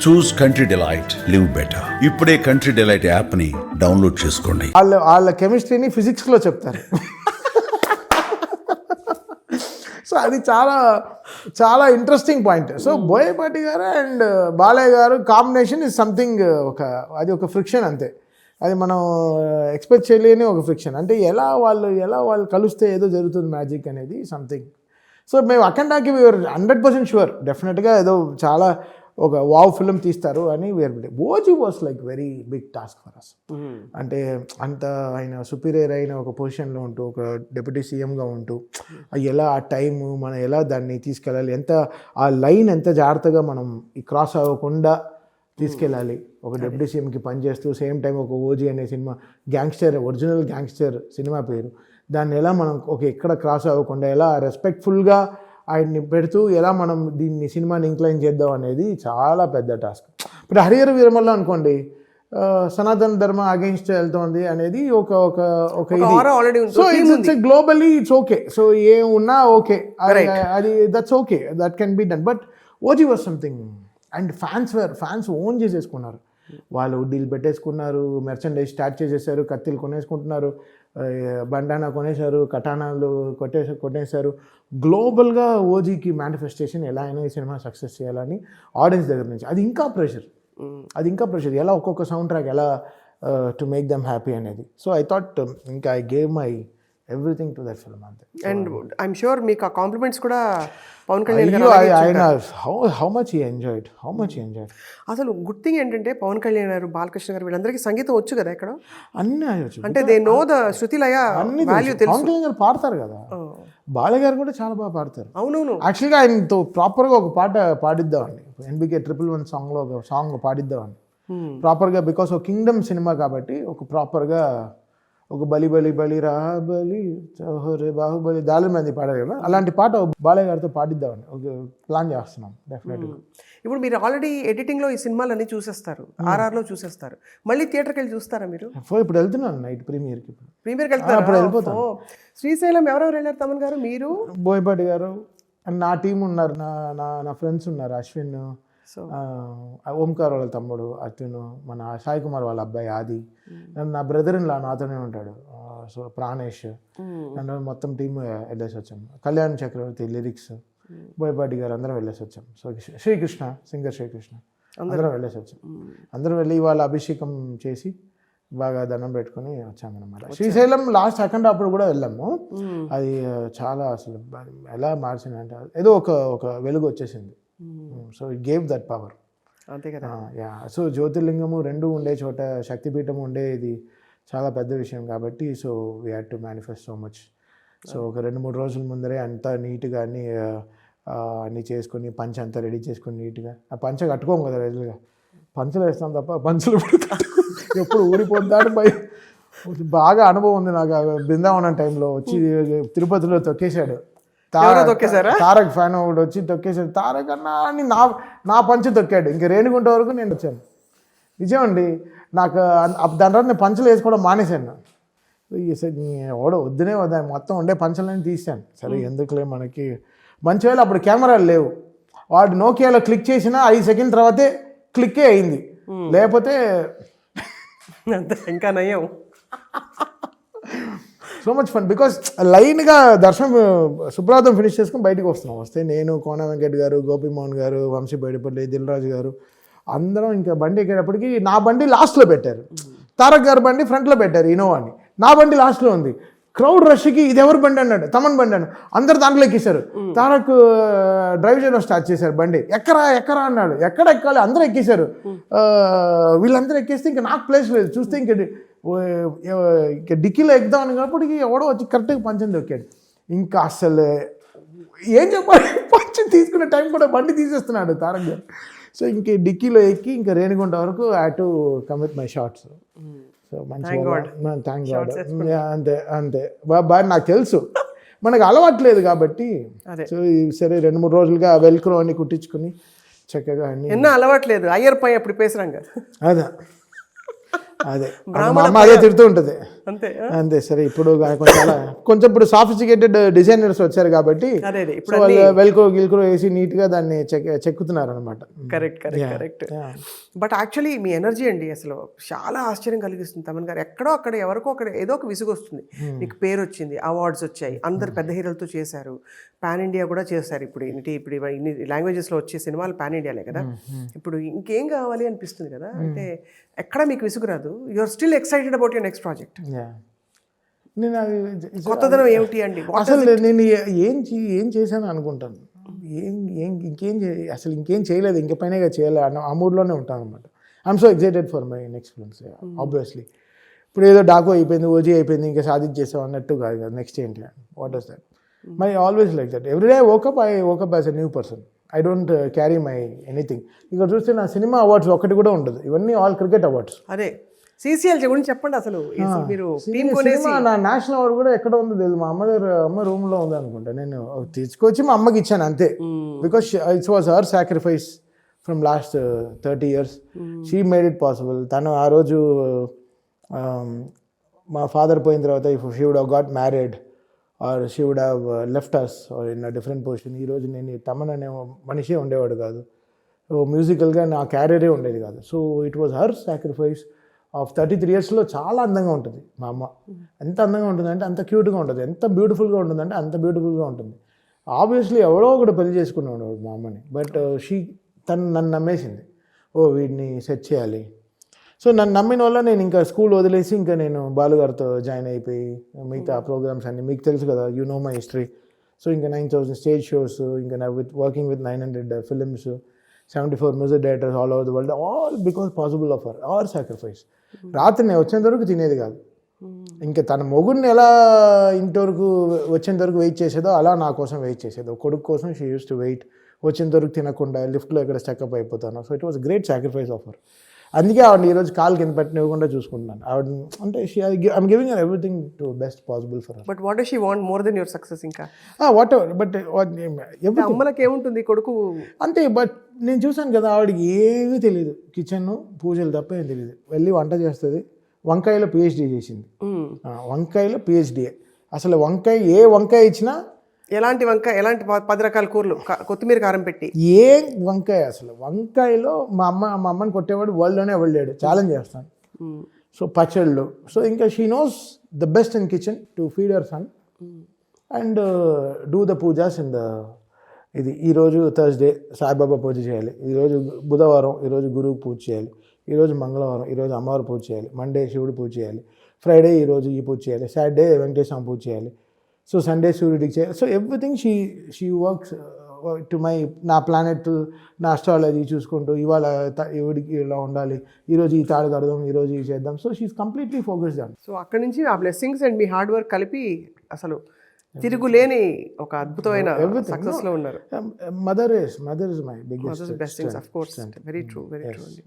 చూస్ country delight, live better. ఇప్పుడే country delight app ని download చేసుకోండి. వాళ్ళ కెమిస్ట్రీని ఫిజిక్స్లో చెప్తారు. సో అది చాలా చాలా ఇంట్రెస్టింగ్ పాయింట్. సో బోయపాటి గారు అండ్ బాలయ్య గారు కాంబినేషన్ ఇస్ సంథింగ్, అది ఒక ఫ్రిక్షన్ అంతే. అది మనం ఎక్స్పెక్ట్ చేయలేని ఒక ఫ్రిక్షన్. అంటే ఎలా వాళ్ళు కలిస్తే ఏదో జరుగుతుంది మ్యాజిక్ అనేది సంథింగ్. సో మేము అఖండాకి వీఆర్ 100% షూర్ డెఫినెట్గా ఏదో చాలా ఒక వావ్ ఫిల్మ్ తీస్తారు అని we are. OG was like very big task for us. అంటే అంత ఆయన సుపీరియర్ అయిన ఒక పొజిషన్లో ఉంటూ, ఒక డిప్యూటీ సీఎంగా ఉంటూ, ఎలా ఆ టైము మనం ఎలా దాన్ని తీసుకెళ్ళాలి, ఎంత ఆ లైన్ ఎంత జాగ్రత్తగా మనం ఈ క్రాస్ అవ్వకుండా తీసుకెళ్ళాలి. ఒక డిప్యూటీ సీఎంకి పనిచేస్తూ సేమ్ టైం ఒక ఓజీ అనే cinema, gangster, original gangster cinema పేరు, దాన్ని ఎలా మనం ఎక్కడ క్రాస్ అవ్వకుండా ఎలా రెస్పెక్ట్ఫుల్గా ఆయన్ని పెడుతూ ఎలా మనం దీన్ని సినిమాని ఇంక్లైన్ చేద్దాం అనేది చాలా పెద్ద టాస్క్. ఇప్పుడు హరిహర వీరమల్ల అనుకోండి, సనాతన ధర్మ అగెన్స్ట్ వెళ్తోంది అనేది ఒక so it's globally it's okay. So ఏం ఉన్నా ఓకే, అది that's okay, that can be done. But OG was something. And fans own చేసేసుకున్నారు. వాళ్ళు డీల్ పెట్టేసుకున్నారు, మెర్చండైజ్ స్టార్ట్ చేసేసారు, కత్తిలు కొనేసుకుంటున్నారు, బండానా కొనేశారు, కటానాలు కొట్టేశారు. గ్లోబల్గా ఓజీకి మేనిఫెస్టేషన్ ఎలా అయినా ఈ సినిమా సక్సెస్ చేయాలని ఆడియన్స్ దగ్గర నుంచి. అది ఇంకా ప్రెషర్ ఎలా ఒక్కొక్క సౌండ్ ట్రాక్ ఎలా టు మేక్ దెమ్ హ్యాపీ అనేది. సో ఐ థాట్ ఇంకా I gave my everything to that film అంతే. అండ్ ఐఎమ్ షూర్ మీకు ఆ కాంప్లిమెంట్స్ కూడా Pawan Kalyan how much he enjoyed. అసలు గుడ్ థింగ్ ఏంటంటే పవన్ కళ్యాణ్ గారు, బాలకృష్ణ గారు వీళ్ళందరికీ సంగీతం వచ్చు కదా ఇక్కడ, అన్నీ వచ్చు. అంటే they know the Shruti Laya value తెలుసు. పవన్ కళ్యాణ్ గారు పాడతారు కదా, బాలయ్య గారు కూడా చాలా బాగా పాడతారు. అవునవును. యాక్చువల్గా ఆయనతో ప్రాపర్గా ఒక పాట పాడిద్దామండి, NBK 111 సాంగ్లో ఒక సాంగ్ పాడిద్దామండి ప్రాపర్గా. బికాస్ ఒక కింగ్డమ్ సినిమా కాబట్టి ఒక ప్రాపర్గా ఒక బలి రాబలి చౌహరే బాహుబలి దాలి మంది పాడారు కదా, అలాంటి పాట బాలయ్య గారితో పాడిద్దామని ఒక ప్లాన్ చేస్తున్నాం డెఫినెట్గా. ఇప్పుడు మీరు ఆల్రెడీ ఎడిటింగ్లో ఈ సినిమాలన్నీ చూసేస్తారు, RRలో చూసేస్తారు, మళ్ళీ థియేటర్కి వెళ్ళి చూస్తారా మీరు? ఇప్పుడు వెళ్తున్నాను నైట్ ప్రీమియర్కి వెళ్తారు. ఇప్పుడు వెళ్ళిపోతాను. శ్రీశైలం ఎవరెవరు వెళ్ళారు తమన్ గారు? మీరు, బోయపాటి గారు అండ్ నా టీం ఉన్నారు, నా ఫ్రెండ్స్ ఉన్నారు, అశ్విన్, ఓంకార్ వాళ్ళ తమ్ముడు అర్జున్, మన సాయి కుమార్ వాళ్ళ అబ్బాయి ఆది, నా బ్రదర్ ఇన్ లా నాతోనే ఉంటాడు, సో ప్రాణేష్, నన్ను మొత్తం టీం వెళ్ళేసి వచ్చాం. కళ్యాణ్ చక్రవర్తి లిరిక్స్, బోయపాటి గారు అందరం వెళ్ళేసి వచ్చాం. సో శ్రీకృష్ణ, సింగర్ శ్రీకృష్ణ, అందరం వెళ్ళేసి వచ్చాం. అందరం వెళ్ళి వాళ్ళ అభిషేకం చేసి బాగా దండం పెట్టుకుని వచ్చామన్నమాట. శ్రీశైలం లాస్ట్ సెకండ్ అప్పుడు కూడా వెళ్ళాము. అది చాలా అసలు ఎలా మార్చిందంటే ఏదో ఒక వెలుగు వచ్చేసింది. So it gave that power. అంతే కదా. సో జ్యోతిర్లింగము రెండు ఉండే చోట శక్తిపీఠం ఉండేది చాలా పెద్ద విషయం కాబట్టి, so we had to manifest so much. So ఒక 2-3 రోజుల ముందరే అంతా నీట్గా అన్నీ చేసుకొని పంచ అంతా రెడీ చేసుకొని నీట్గా, ఆ పంచ కట్టుకోము కదా రెగ్యులర్గా, పంచలు వేస్తాం తప్ప పంచలు ఎప్పుడు ఊరిపోతాడు. బాగా అనుభవం ఉంది నాకు. బృందావనం టైంలో వచ్చి తిరుపతిలో తొక్కేశాడు తారక్ ఫ్యాన్ ఒకటి వచ్చి తొక్కేసాడు. తారక్ అన్నా అని నా పంచ తొక్కాడు. ఇంకా రేణిగుంట వరకు నేను వచ్చాను. నిజమండి, నాకు దాని తర్వాత నేను పంచలు వేసుకోవడం మానేశాను. ఓడ వద్దునే వద్దా మొత్తం ఉండే పంచలని తీసాను. సరే ఎందుకులే మనకి మంచి వేళ అప్పుడు కెమెరాలు లేవు. వాడు నోకియాలో క్లిక్ చేసినా 5 సెకండ్ తర్వాతే క్లిక్కే అయింది, లేకపోతే ఇంకా నయ్యం. సో మచ్ ఫన్ బికాస్ లైన్గా దర్శనం సుప్రభాతం ఫినిష్ చేసుకుని బయటకు వస్తే నేను, కోన వెంకట్ గారు, గోపీమోహన్ గారు, వంశీ బయటపల్లి, దిల్రాజు గారు అందరం ఇంకా బండి ఎక్కేటప్పటికి నా బండి లాస్ట్లో పెట్టారు, తారక్ గారు బండి ఫ్రంట్లో పెట్టారు ఇన్నోవాని, నా బండి లాస్ట్లో ఉంది. క్రౌడ్ రష్కి ఇది ఎవరు బండి అన్నాడు, తమన్ బండి అన్నాడు. అందరు దాంట్లో ఎక్కేశారు. తారక్ డ్రైవ్ చేయడం స్టార్ట్ చేశారు. బండి ఎక్కరా అన్నాడు. ఎక్కడ ఎక్కాలి, అందరూ ఎక్కేశారు. వీళ్ళందరూ ఎక్కేస్తే ఇంకా నాకు ప్లేస్ లేదు. చూస్తే ఇంకా డిక్కీలో ఎక్కుదామని కాబట్టి ఎవడో వచ్చి కరెక్ట్గా పంచం దొక్కాడు. ఇంకా అసలు ఏం చెప్పాలి, పంచం తీసుకునే టైం కూడా బండి తీసేస్తున్నాడు తారక్ గారు. సో ఇంక డిక్కీలో ఎక్కి ఇంకా రేణిగుంట వరకు I have to come with my shorts. So మంచిగా థ్యాంక్ గాడ్. అంతే బాగా నాకు తెలుసు, మనకు అలవాట్లేదు కాబట్టి. సో సరే 2-3 రోజులుగా వెల్క్రో అని కుట్టించుకుని చక్కగా అన్ని ఎన్నో అలవాట్లేదు. అయ్యర్ పై అప్పుడు పేసరంగా అదే అదే తిడుతూ ఉంటుంది. అంతే అంతే సరే. ఇప్పుడు కొంచెం ఇప్పుడు సాఫిస్టికేటెడ్ డిజైనర్స్ వచ్చారు కాబట్టి అదే అదే సో ఇప్పుడు వాళ్ళు వెల్క్రో గిల్క్రో వేసి నీట్గా దాన్ని చెక్కుతున్నారు అనమాట. Correct. But actually me energy అండి అసలు చాలా ఆశ్చర్యం కలిగిస్తుంది. తమన్ గారు ఎక్కడో అక్కడ ఎవరికో అక్కడ ఏదో ఒక విసుగు వస్తుంది. మీకు పేరు వచ్చింది, అవార్డ్స్ వచ్చాయి, అందరు పెద్ద హీరోలతో చేశారు, పాన్ ఇండియా కూడా చేశారు. ఇప్పుడు ఇన్ని లాంగ్వేజెస్లో వచ్చే సినిమాలు పాన్ ఇండియాలే కదా. ఇప్పుడు ఇంకేం కావాలి అనిపిస్తుంది కదా. అంటే ఎక్కడ మీకు విసుగు రాదు. You are still excited about your next project. నేను అది కొత్తదనం ఏమిటి అండి? అసలు నేను ఏం చేశాను అనుకుంటాను. అసలు ఇంకేం చేయలేదు, ఇంక పైనగా చేయాలి ఆ మూడ్లోనే ఉంటాను అనమాట. I'm so excited for my next films obviously. ఇప్పుడు ఏదో డాకు అయిపోయింది, ఓజీ అయిపోయింది, ఇంకా సాధించేసాం అన్నట్టు కాదు కదా. నెక్స్ట్ ఏంటి, what does that? My always like that. Every day woke up as a new person. I don't carry my anything. ఇక్కడ చూస్తే నా సినిమా అవార్డ్స్ ఒకటి కూడా ఉండదు. ఇవన్నీ ఆల్ క్రికెట్ అవార్డ్స్. అదే CCL గురించి చెప్పండి అసలు. మీరు టీం సినిమా నా నేషనల్ అవార్డు కూడా ఎక్కడ ఉందో తెలియదు. మా అమ్మ రూమ్లో ఉంది అనుకుంటా. నేను తీసుకొచ్చి మా అమ్మకి ఇచ్చాను అంతే. Because it's was her sacrifice from last 30 years. She made it possible. తను ఆ రోజు మా ఫాదర్ పోయిన తర్వాత if she would have got married or she would have left us in a different position, ఈరోజు నేను తమన్ అనే మనిషే ఉండేవాడు కాదు. మ్యూజికల్గా నా క్యారియరే ఉండేది కాదు. So it was her sacrifice of 33 yearsలో. చాలా అందంగా ఉంటుంది మా అమ్మ. ఎంత అందంగా ఉంటుంది అంటే అంత క్యూట్గా ఉంటుంది, ఎంత బ్యూటిఫుల్గా ఉంటుందంటే అంత బ్యూటిఫుల్గా ఉంటుంది. ఆబ్వియస్లీ ఎవడో ఒకటి పెళ్లి చేసుకున్నాడు మా అమ్మని. బట్ నన్ను నమ్మేసింది. వీడిని సెట్ చేయాలి. సో నన్ను నమ్మిన వల్ల నేను ఇంకా స్కూల్ వదిలేసి ఇంకా నేను బాలుగారితో జాయిన్ అయిపోయి మిగతా ప్రోగ్రామ్స్ అన్ని మీకు తెలుసు కదా, you know my history. So ఇంకా 9,000 స్టేజ్ షోస్, ఇంకా working with 900 films, 74 music directors all over the world, all because possible of our sacrifice. రాత్రి నేను వచ్చేంత వరకు తినేది కాదు. ఇంకా తన మొగుడిని ఎలా ఇంటి వరకు వచ్చేంత వరకు వెయిట్ చేసేదో అలా నా కోసం వెయిట్ చేసేది. కొడుకు కోసం షీ యూస్ టు వెయిట్. వచ్చేంత వరకు తినకుండా లిఫ్ట్లో ఎక్కడ స్టక్అప్ అయిపోతాను. So it was great sacrifice of her. అందుకే ఆవిడ ఈరోజు కాలు కింద పెట్టనివ్వకుండా చూసుకుంటున్నాను. ఆవిడ అంటే I'm giving her everything to best possible for her. But what does she want more than your success? ఇంకా వాట్ ఎవర్, బట్ అమ్మలకి ఏముంటుంది కొడుకు అంతే. బట్ నేను చూసాను కదా, ఆవిడకి ఏమీ తెలియదు. కిచెన్ పూజలు తప్ప ఏం తెలియదు. వెళ్ళి వంట చేస్తుంది. వంకాయలో PhD చేసింది. వంకాయలో PhD. అసలు ఏ వంకాయ ఇచ్చినా, ఎలాంటి వంకాయ, ఎలాంటి 10 రకాల కూరలు, కొత్తిమీర కారం పెట్టి ఏ వంకాయ, అసలు వంకాయలో మా అమ్మని కొట్టేవాడు వరల్డ్లోనే వెళ్ళాడు. ఛాలెంజ్ చేస్తాను. సో పచ్చళ్ళు. సో ఇంకా she knows the best in kitchen to feed our son and do the pujas in the ఈరోజు థర్స్డే సాయిబాబా పూజ చేయాలి, ఈరోజు బుధవారం ఈరోజు గురువు పూజ చేయాలి, ఈరోజు మంగళవారం ఈరోజు అమ్మవారు పూజ చేయాలి, మండే శివుడు పూజ చేయాలి, ఫ్రైడే ఈరోజు ఈ పూజ చేయాలి, సాటర్డే వెంకటేశ్వర పూజ చేయాలి, సో సండే సూర్యుడికి చేయాలి. So everything she works to నా ప్లానెట్, నా అస్ట్రాలజీ చూసుకుంటూ ఇవాళ ఎవడికి ఇలా ఉండాలి, ఈరోజు ఈ తాడు కడదాం, ఈరోజు ఇది చేద్దాం. So she's completely focused on. So అక్కడి నుంచి ఆ బ్లెస్సింగ్స్ అండ్ మీ హార్డ్ వర్క్ కలిపి అసలు తిరుగులేని ఒక అద్భుతమైన సక్సెస్ లో ఉన్నారు. Mother is my biggest blessings, of course. Very true అండి.